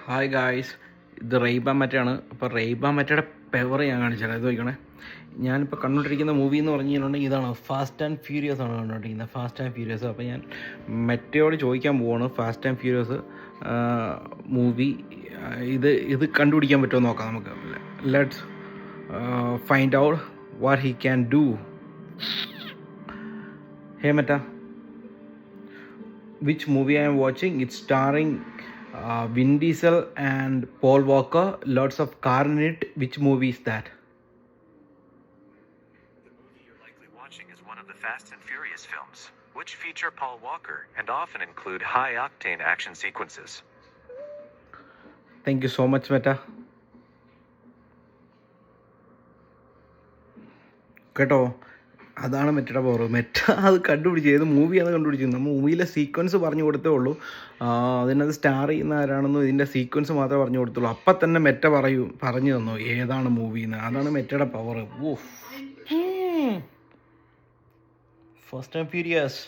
Hi guys, ഇത് Ray Ban മറ്റാണ്. അപ്പോൾ Ray Ban മറ്റയുടെ power ഞാൻ കാണിച്ചാൽ ഇത് നോക്കണേ. ഞാനിപ്പോൾ കണ്ടുകൊണ്ടിരിക്കുന്ന മൂവി എന്ന് പറഞ്ഞു കഴിഞ്ഞിട്ടുണ്ടെങ്കിൽ ഇതാണ് ഫാസ്റ്റ് ആൻഡ് ഫ്യൂരിയസ് ആണ് കണ്ടുകൊണ്ടിരിക്കുന്നത്. Fast and furious. അപ്പോൾ ഞാൻ മെറ്റയോട് ചോദിക്കാൻ പോവാണ് ഫാസ്റ്റ് ആൻഡ് ഫ്യൂരിയസ് മൂവി ഇത് കണ്ടുപിടിക്കാൻ പറ്റുമോ നോക്കാം നമുക്ക്. Let's find out what he can do. Hey Meta, which movie I am watching? It's starring Vin Diesel and Paul Walker. Lots of car in it. Which movie is that? The movie you're likely watching is one of the Fast and Furious films, which feature Paul Walker and often include high-octane action sequences. Thank you so much, Meta. കേട്ടോ, അതാണ് മെറ്റയുടെ power. Meta അത് കണ്ടുപിടിച്ച് ഏത് മൂവിയാണ് കണ്ടുപിടിച്ചത്. നമ്മൾ മൂവിയിലെ sequence പറഞ്ഞു കൊടുത്തേ ഉള്ളൂ. അതിനകത്ത് സ്റ്റാർ ചെയ്യുന്ന ആരാണെന്നും ഇതിൻ്റെ സീക്വൻസ് മാത്രമേ പറഞ്ഞു കൊടുത്തുള്ളൂ. അപ്പം തന്നെ മെറ്റ പറഞ്ഞു തന്നു ഏതാണ് മൂവി എന്ന്. അതാണ് മെറ്റയുടെ പവർ. First and furious.